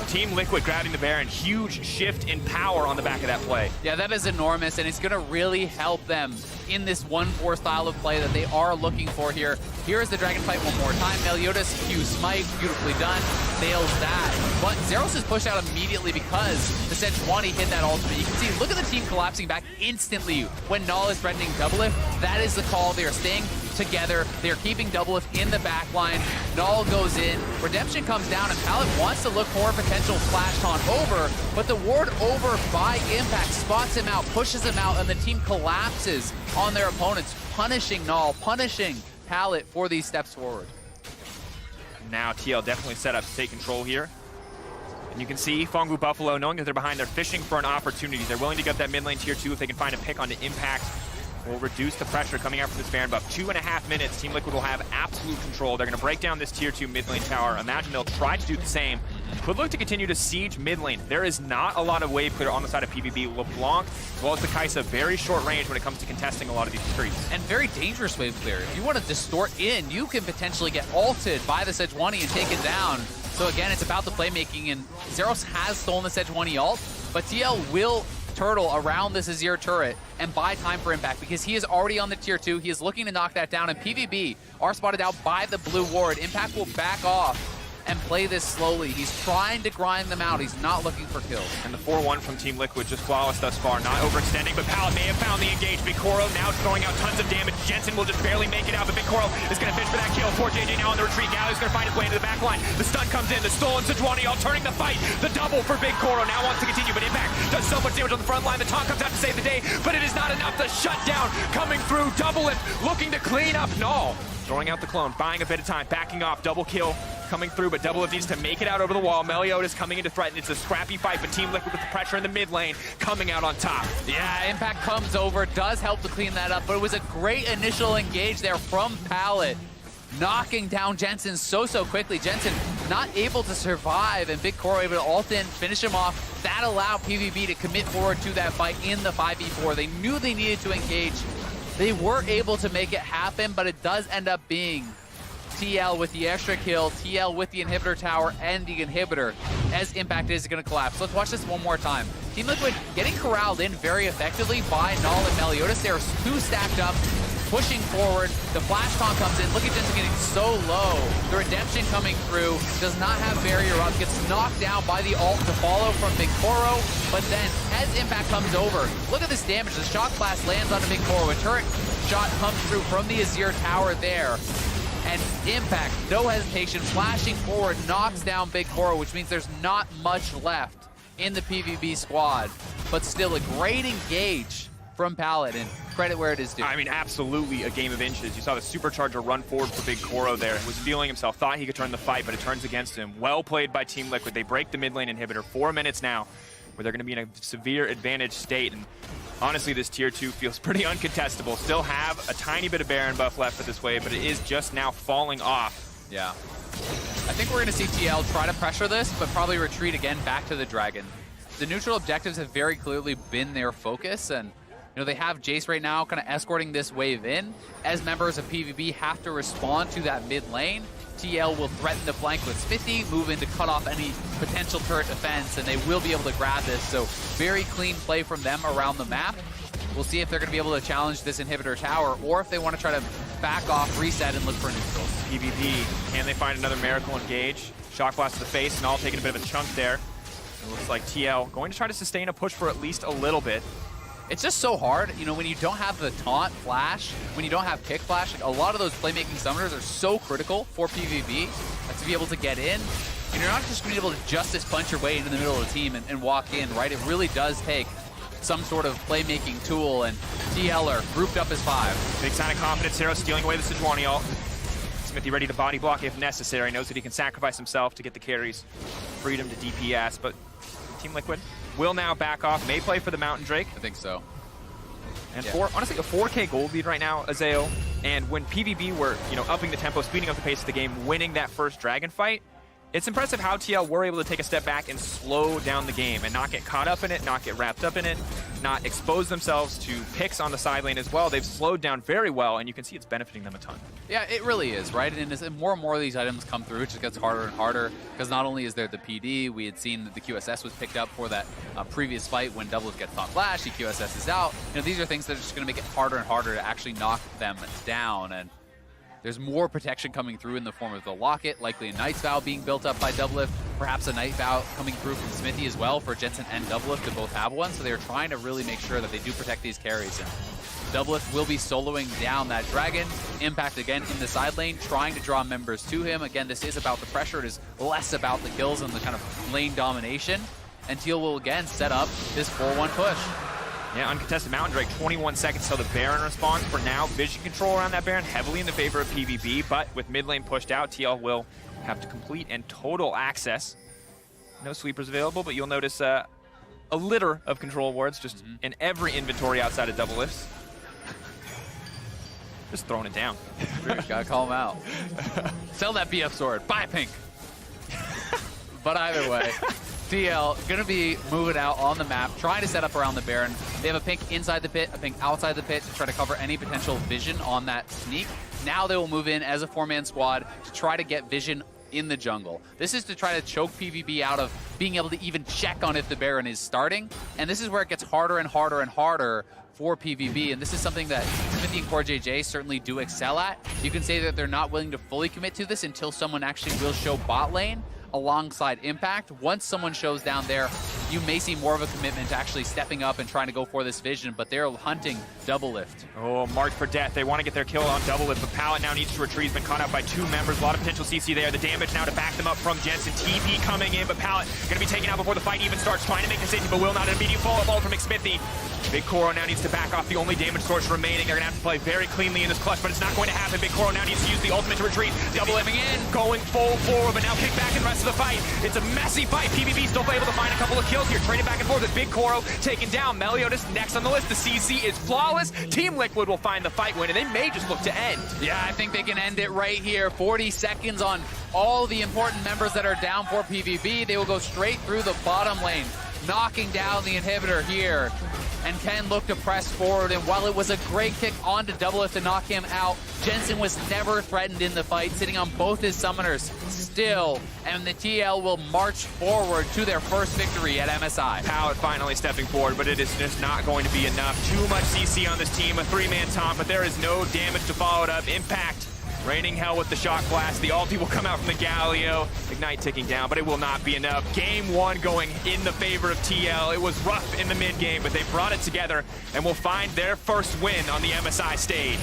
Team Liquid grabbing the Baron. Huge shift in power on the back of that play. Yeah, that is enormous, and it's going to really help them in this 1-4 style of play that they are looking for here. Here is the Dragon fight one more time. Meliodas, Q smite, beautifully done. Fails that. But Zeros is pushed out immediately because the Sejuani hit that ultimate. You can see, look at the team collapsing back instantly when Null is threatening Double Lift. That is the call. They are staying together. They are keeping Double Lift in the back line. Null goes in. Redemption comes down, and Pallet wants to look for a potential flash taunt over, but the ward over by Impact spots him out, pushes him out, and the team collapses on their opponents, punishing Null, punishing Pallet for these steps forward. Now TL definitely set up to take control here. And you can see Phong Vu Buffalo, knowing that they're behind, they're fishing for an opportunity. They're willing to get that mid lane tier 2 if they can find a pick onto Impact. Will reduce the pressure coming out from this Baron buff. 2.5 minutes, Team Liquid will have absolute control. They're going to break down this tier 2 mid lane tower. Imagine they'll try to do the same. Could look to continue to siege mid lane. There is not a lot of wave clear on the side of PVB. LeBlanc, as well as the Kai'Sa, very short range when it comes to contesting a lot of these retreats. And very dangerous wave clear. If you want to distort in, you can potentially get ulted by the Sejuani and take it down. So again, it's about the playmaking, and Zeros has stolen the Sejuani ult, but TL will turtle around this Azir turret and buy time for Impact because he is already on the tier 2. He is looking to knock that down, and PVB are spotted out by the blue ward. Impact will back off and play this slowly. He's trying to grind them out. He's not looking for kills. And the 4-1 from Team Liquid just flawless thus far. Not overextending, but Pallet may have found the engage. Big Koro now throwing out tons of damage. Jensen will just barely make it out, but Big Koro is going to fish for that kill. Poor JJ now on the retreat. Galley's going to find his way into the back line. The stun comes in. The stolen Sejuani all turning the fight. The double for Big Koro now wants to continue, but Impact does so much damage on the front line. The taunt comes out to save the day, but it is not enough. The shutdown coming through. Double Lift looking to clean up Null. Throwing out the clone, buying a bit of time, backing off, double kill coming through, but Double Lift needs to make it out over the wall. Meliodas coming in to threaten. It's a scrappy fight, but Team Liquid with the pressure in the mid lane coming out on top. Yeah, Impact comes over, does help to clean that up, but it was a great initial engage there from Pallet, knocking down Jensen so quickly. Jensen not able to survive, and Big Koro able to ult in, finish him off. That allowed PVB to commit forward to that fight in the 5v4. They knew they needed to engage They were able to make it happen, but it does end up being TL with the extra kill, TL with the inhibitor tower and the inhibitor, as Impact is going to collapse. Let's watch this one more time. Team Liquid getting corralled in very effectively by Null and Meliodas. They're 2 stacked up, pushing forward. The flash taunt comes in. Look at Jensen getting so low. The redemption coming through. Does not have barrier up. Gets knocked down by the ult to follow from Big Koro. But then, as Impact comes over, look at this damage. The shock blast lands onto Big Koro. A turret shot comes through from the Azir tower there. And Impact, no hesitation, flashing forward, knocks down Big Koro, which means there's not much left in the PVB squad. But still a great engage from Pallet, and credit where it is due. I mean, absolutely a game of inches. You saw the supercharger run forward for Big Koro there. Was feeling himself, thought he could turn the fight, but it turns against him. Well played by Team Liquid. They break the mid lane inhibitor. 4 minutes now, where they're going to be in a severe advantage state. And honestly, this tier 2 feels pretty uncontestable. Still have a tiny bit of Baron buff left for this wave, but it is just now falling off. Yeah. I think we're going to see TL try to pressure this, but probably retreat again back to the Dragon. The neutral objectives have very clearly been their focus, and you know, they have Jace right now kind of escorting this wave in. As members of PvB have to respond to that mid lane, TL will threaten the flank with Smithy, move in to cut off any potential turret defense, and they will be able to grab this. So very clean play from them around the map. We'll see if they're going to be able to challenge this inhibitor tower, or if they want to try to back off, reset, and look for neutrals. PvP, can they find another miracle engage? Shock blast to the face, and all taking a bit of a chunk there. It looks like TL going to try to sustain a push for at least a little bit. It's just so hard, you know, when you don't have the taunt flash, when you don't have pick flash, like a lot of those playmaking summoners are so critical for PvP to be able to get in. And you're not just going to be able to justice punch your way into the middle of the team and walk in, right? It really does take some sort of playmaking tool, and TL are grouped up as 5. Big sign of confidence, Zero stealing away the Sejuani ult. Smithy ready to body block if necessary. Knows that he can sacrifice himself to get the carries. Freedom to DPS, but Team Liquid will now back off. May play for the Mountain Drake. I think so. And honestly, a 4K gold lead right now, Azeo. And when PvB were, you know, upping the tempo, speeding up the pace of the game, winning that first Dragon fight, it's impressive how TL were able to take a step back and slow down the game and not get caught up in it, not get wrapped up in it, not expose themselves to picks on the side lane as well. They've slowed down very well, and you can see it's benefiting them a ton. Yeah, it really is, right? And as more and more of these items come through, it just gets harder and harder, because not only is there the PD, we had seen that the QSS was picked up for that previous fight when Doublelift gets top flash, the QSS is out. You know, these are things that are just going to make it harder and harder to actually knock them down, and there's more protection coming through in the form of the Locket, likely a Knight's Vow being built up by Doublelift, perhaps a Night Vow coming through from Smithy as well for Jensen and Doublelift to both have one, so they're trying to really make sure that they do protect these carries. And Doublelift will be soloing down that Dragon. Impact again in the side lane, trying to draw members to him. Again, this is about the pressure. It is less about the kills and the kind of lane domination. And Teal will again set up this 4-1 push. Yeah, uncontested Mountain Drake, 21 seconds till the Baron responds. For now, vision control around that Baron, heavily in the favor of PvP, but with mid lane pushed out, TL will have to complete and total access. No sweepers available, but you'll notice a litter of control wards just in every inventory outside of Doublelifts. Just throwing it down. Gotta call him out. Sell that BF sword. Buy pink. But either way, TL going to be moving out on the map, trying to set up around the Baron. They have a pink inside the pit, a pink outside the pit to try to cover any potential vision on that sneak. Now they will move in as a 4-man squad to try to get vision in the jungle. This is to try to choke PvB out of being able to even check on if the Baron is starting. And this is where it gets harder and harder and harder for PvB, and this is something that Smithy and Core JJ certainly do excel at. You can say that they're not willing to fully commit to this until someone actually will show bot lane alongside Impact. Once someone shows down there, you may see more of a commitment to actually stepping up and trying to go for this vision, but they're hunting Doublelift. Oh, marked for death. They want to get their kill on Doublelift, but Pallet now needs to retreat. He's been caught out by 2 members. A lot of potential CC there. The damage now to back them up from Jensen. TP coming in, but Pallet going to be taken out before the fight even starts, trying to make the decision, but will not. An immediate follow-up ball from McSmithy. Big Koro now needs to back off, the only damage source remaining. They're going to have to play very cleanly in this clutch, but it's not going to happen. Big Koro now needs to use the ultimate to retreat. Doublelifting in, going full forward, but now kick back in the rest of the fight. It's a messy fight. PvB still able to find a couple of kills here. Trading back and forth with Big Koro taken down. Meliodas next on the list. The CC is flawless. Team Liquid will find the fight win, and they may just look to end. Yeah, I think they can end it right here. 40 seconds on all the important members that are down for PvB. They will go straight through the bottom lane. knocking down the inhibitor here. And Ken looked to press forward, and while it was a great kick onto Doublelift to knock him out, Jensen was never threatened in the fight, sitting on both his summoners still, and the TL will march forward to their first victory at MSI. Pallet finally stepping forward, but it is just not going to be enough. Too much CC on this team, a 3-man taunt, but there is no damage to follow it up. Impact raining hell with the shock blast. The ulti will come out from the Galio. Ignite ticking down, but it will not be enough. Game 1 going in the favor of TL. It was rough in the mid game, but they brought it together and will find their first win on the MSI stage.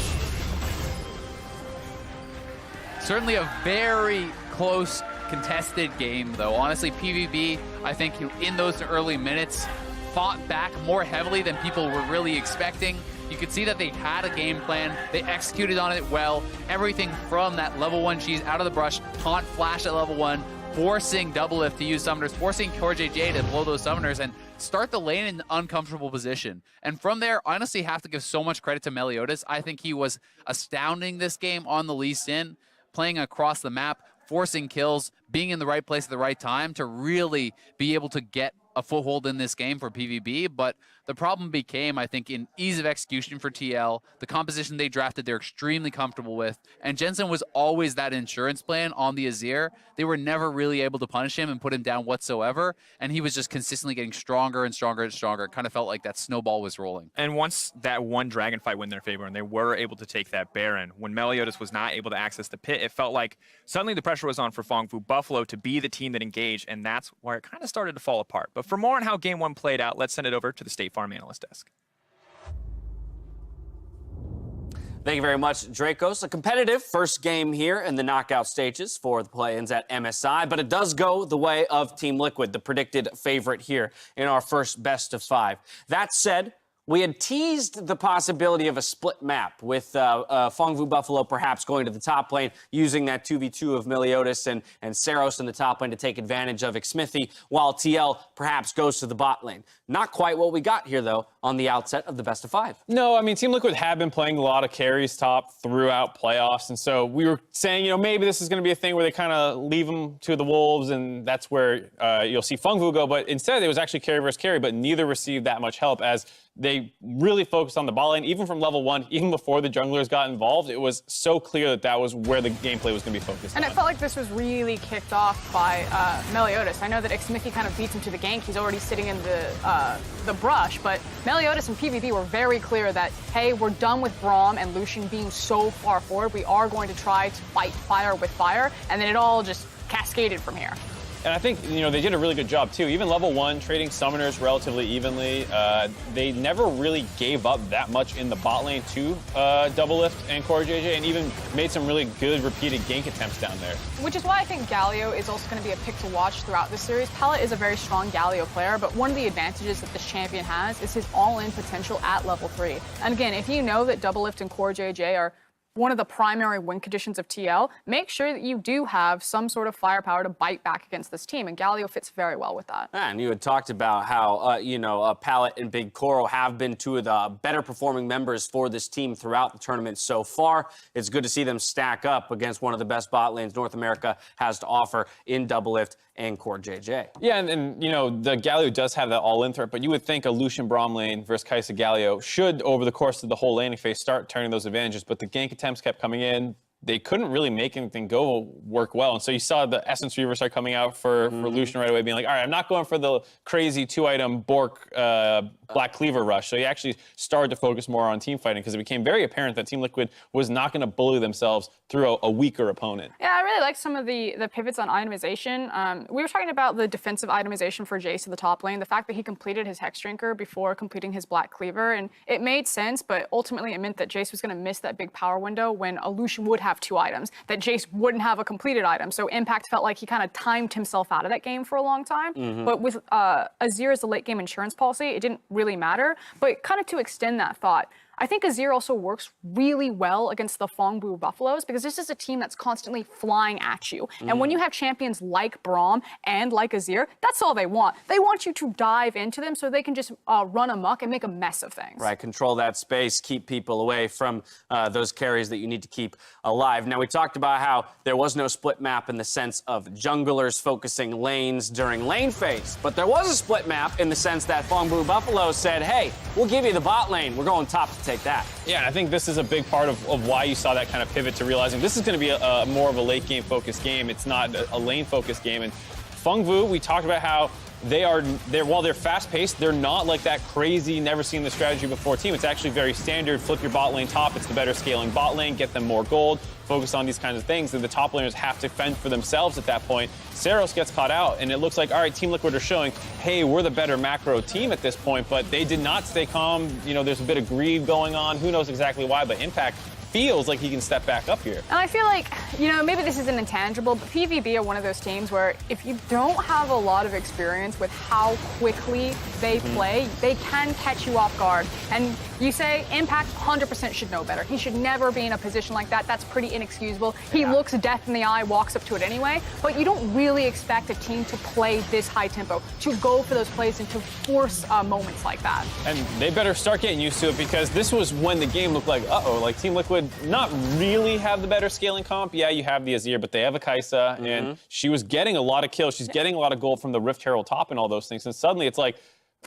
Certainly a very close contested game, though. Honestly, PVB, I think in those early minutes, fought back more heavily than people were really expecting. You could see that they had a game plan. They executed on it well. Everything from that level 1 cheese out of the brush, taunt flash at level 1, forcing Doublelift to use summoners, forcing CoreJJ to blow those summoners and start the lane in an uncomfortable position. And from there, I honestly have to give so much credit to Meliodas. I think he was astounding this game on the Lee Sin, playing across the map, forcing kills, being in the right place at the right time to really be able to get a foothold in this game for PVB. But the problem became, I think, in ease of execution for TL. The composition they drafted, they're extremely comfortable with. And Jensen was always that insurance plan on the Azir. They were never really able to punish him and put him down whatsoever. And he was just consistently getting stronger and stronger and stronger. It kind of felt like that snowball was rolling. And once that one dragon fight went in their favor and they were able to take that Baron, when Meliodas was not able to access the pit, it felt like suddenly the pressure was on for Phong Fu Buffalo to be the team that engaged, and that's where it kind of started to fall apart. But for more on how Game 1 played out, let's send it over to the State Farm Analyst Desk. Thank you very much, Dracos. A competitive first game here in the knockout stages for the play-ins at MSI, but it does go the way of Team Liquid, the predicted favorite here in our first best of 5. That said, we had teased the possibility of a split map with Phong Fu Buffalo perhaps going to the top lane, using that 2v2 of Meliodas and Saros in the top lane to take advantage of Xmithy, while TL perhaps goes to the bot lane. Not quite what we got here, though, on the outset of the best of 5. No, I mean, Team Liquid have been playing a lot of carries top throughout playoffs, and so we were saying, maybe this is going to be a thing where they kind of leave them to the wolves, and that's where you'll see Phong Fu go, but instead it was actually carry versus carry, but neither received that much help as they really focused on the bot lane, even from level 1, even before the junglers got involved. It was so clear that that was where the gameplay was going to be focused on. And it felt like this was really kicked off by Meliodas. I know that Xmithy kind of beats him to the gank. He's already sitting in the brush, but Meliodas and PvP were very clear that, hey, we're done with Braum and Lucian being so far forward. We are going to try to fight fire with fire, and then it all just cascaded from here. And I think, they did a really good job, too. Even level 1, trading summoners relatively evenly. They never really gave up that much in the bot lane to Doublelift and CoreJJ, and even made some really good repeated gank attempts down there. Which is why I think Galio is also going to be a pick to watch throughout this series. Pallet is a very strong Galio player, but one of the advantages that this champion has is his all-in potential at level 3. And again, if you know that Doublelift and CoreJJ are one of the primary win conditions of TL, make sure that you do have some sort of firepower to bite back against this team, and Galio fits very well with that. And you had talked about how, Pallet and Big Koro have been two of the better performing members for this team throughout the tournament so far. It's good to see them stack up against one of the best bot lanes North America has to offer in Doublelift and CoreJJ. Yeah, and the Galio does have that all-in threat, but you would think a Lucian Braum lane versus Kai'Sa Galio should, over the course of the whole laning phase, start turning those advantages, but the gank attempts kept coming in. They couldn't really make anything work well. And so you saw the Essence Reaver start coming out for Lucian right away, being like, all right, I'm not going for the crazy 2-item Bork Black Cleaver rush. So he actually started to focus more on team fighting because it became very apparent that Team Liquid was not going to bully themselves through a weaker opponent. Yeah, I really like some of the pivots on itemization. We were talking about the defensive itemization for Jace in the top lane, the fact that he completed his Hex Drinker before completing his Black Cleaver, and it made sense, but ultimately it meant that Jace was going to miss that big power window when a Lucian would have 2 items, that Jace wouldn't have a completed item. So Impact felt like he kind of timed himself out of that game for a long time. But with Azir as the late game insurance policy, it didn't really matter. But kind of to extend that thought, I think Azir also works really well against the Phong Buffaloes because this is a team that's constantly flying at you. And when you have champions like Braum and like Azir, that's all they want. They want you to dive into them so they can just run amok and make a mess of things. Right, control that space, keep people away from those carries that you need to keep alive. Now, we talked about how there was no split map in the sense of junglers focusing lanes during lane phase, but there was a split map in the sense that Phong Buffalo said, hey, we'll give you the bot lane. We're going top to take that. Yeah, and I think this is a big part of why you saw that kind of pivot to realizing this is going to be a more of a late game focused game. It's not a lane focused game. And Phong Vu, we talked about how while they're fast-paced, they're not like that crazy, never seen the strategy before team. It's actually very standard. Flip your bot lane top. It's the better scaling bot lane. Get them more gold. Focus on these kinds of things. And the top laners have to fend for themselves at that point. Seros gets caught out, and it looks like, all right, Team Liquid are showing, hey, we're the better macro team at this point, but they did not stay calm. You know, there's a bit of greed going on. Who knows exactly why, but Impact feels like he can step back up here. And I feel like, you know, maybe this is an intangible, but PVB are one of those teams where if you don't have a lot of experience with how quickly they play, they can catch you off guard. And you say Impact 100% should know better. He should never be in a position like that. That's pretty inexcusable. He looks death in the eye, walks up to it anyway, but you don't really expect a team to play this high tempo, to go for those plays and to force moments like that. And they better start getting used to it because this was when the game looked like, uh-oh, like Team Liquid not really have the better scaling comp. Yeah, you have the Azir, but they have a Kai'Sa, and she was getting a lot of kills. She's getting a lot of gold from the Rift Herald top and all those things. And suddenly it's like,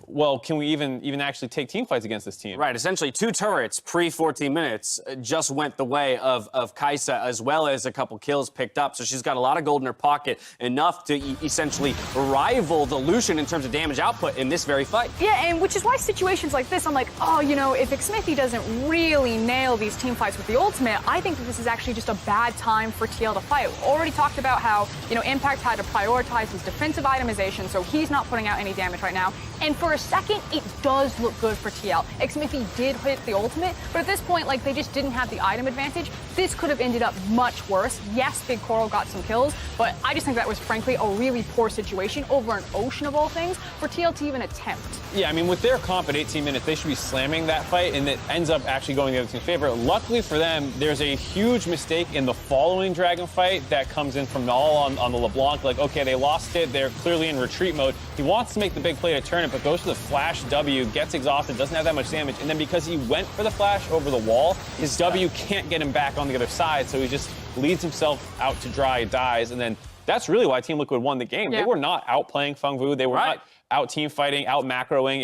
well, can we even actually take team fights against this team? Right, essentially 2 turrets pre-14 minutes just went the way of Kai'Sa, as well as a couple kills picked up. So she's got a lot of gold in her pocket, enough to essentially rival the Lucian in terms of damage output in this very fight. Yeah, and which is why situations like this, I'm like, oh, you know, if Xmithie doesn't really nail these team fights with the ultimate, I think that this is actually just a bad time for TL to fight. We already talked about how, you know, Impact had to prioritize his defensive itemization, so he's not putting out any damage right now. And for a second, it does look good for TL. Xmithie did hit the ultimate, but at this point, like, they just didn't have the item advantage. This could have ended up much worse. Yes, Big Coral got some kills, but I just think that was, frankly, a really poor situation over an ocean of all things for TL to even attempt. Yeah, I mean, with their comp at 18 minutes, they should be slamming that fight, and it ends up actually going the other team's favor. Luckily for them, there's a huge mistake in the following Dragon fight that comes in from all on the LeBlanc. Like, okay, they lost it. They're clearly in retreat mode. He wants to make the big play to turn it, but goes for the flash W, gets exhausted, doesn't have that much damage, and then because he went for the flash over the wall, his W can't get him back on the other side, so he just leads himself out to dry, dies, and then that's really why Team Liquid won the game. Yeah. They were not outplaying Phong Vu. They were not out team fighting, out macroing.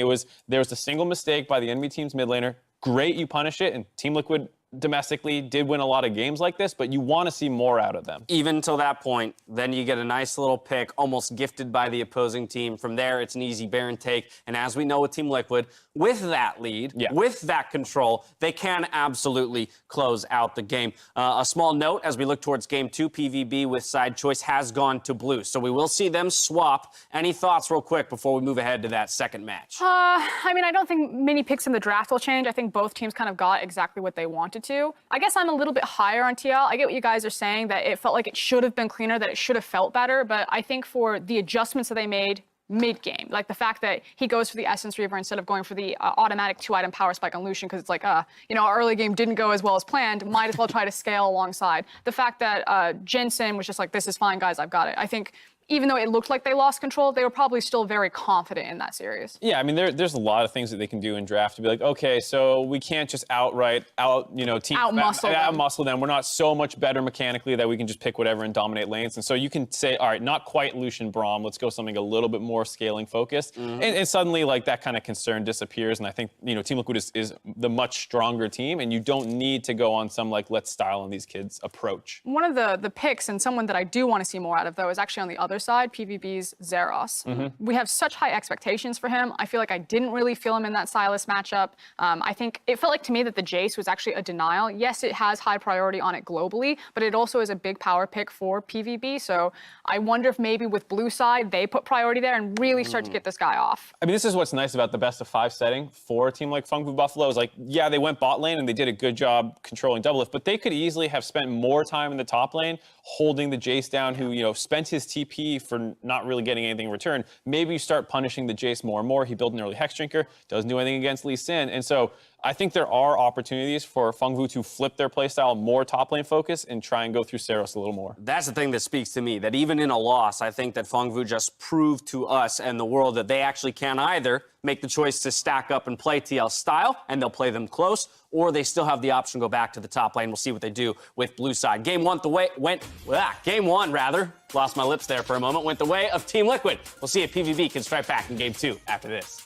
There was a single mistake by the enemy team's mid laner. Great, you punish it, and Team Liquid domestically did win a lot of games like this, but you want to see more out of them. Even till that point, then you get a nice little pick, almost gifted by the opposing team. From there, it's an easy Baron take. And as we know with Team Liquid, with that lead, with that control, they can absolutely close out the game. A small note, as we look towards Game 2, PVB with side choice has gone to blue. So we will see them swap. Any thoughts real quick before we move ahead to that second match? I mean, I don't think many picks in the draft will change. I think both teams kind of got exactly what they wanted to. I guess I'm a little bit higher on TL. I get what you guys are saying, that it felt like it should have been cleaner, that it should have felt better, but I think for the adjustments that they made mid-game, like the fact that he goes for the Essence Reaver instead of going for the automatic 2-item power spike on Lucian, because it's like, you know, our early game didn't go as well as planned, might as well try to scale alongside. The fact that Jensen was just like, this is fine, guys, I've got it. I think even though it looked like they lost control, they were probably still very confident in that series. Yeah, I mean, there's a lot of things that they can do in draft to be like, okay, so we can't just out-muscle them. We're not so much better mechanically that we can just pick whatever and dominate lanes. And so you can say, all right, not quite Lucian Braum, let's go something a little bit more scaling focused. And suddenly, like, that kind of concern disappears. And I think, you know, Team Liquid is the much stronger team, and you don't need to go on some, like, let's style on these kids approach. One of the picks, and someone that I do want to see more out of, though, is actually on the other side, PVB's Zeros. We have such high expectations for him. I feel like I didn't really feel him in that Sylas matchup. I think it felt like to me that the Jace was actually a denial. Yes, it has high priority on it globally, but it also is a big power pick for PVB. So I wonder if maybe with blue side, they put priority there and really start to get this guy off. I mean, this is what's nice about the best of 5 setting for a team like Phong Vu Buffalo is like, yeah, they went bot lane and they did a good job controlling Doublelift, but they could easily have spent more time in the top lane holding the Jace down, who, you know, spent his TP for not really getting anything in return. Maybe you start punishing the Jace more and more. He built an early Hex Drinker, doesn't do anything against Lee Sin. And so I think there are opportunities for Fengvu to flip their playstyle more top lane focus and try and go through Seros a little more. That's the thing that speaks to me, that even in a loss, I think that Fengvu just proved to us and the world that they actually can either make the choice to stack up and play TL style, and they'll play them close, or they still have the option to go back to the top lane. We'll see what they do with blue side. Game one lost my lips there for a moment, went the way of Team Liquid. We'll see if PVB can strike back in game two after this.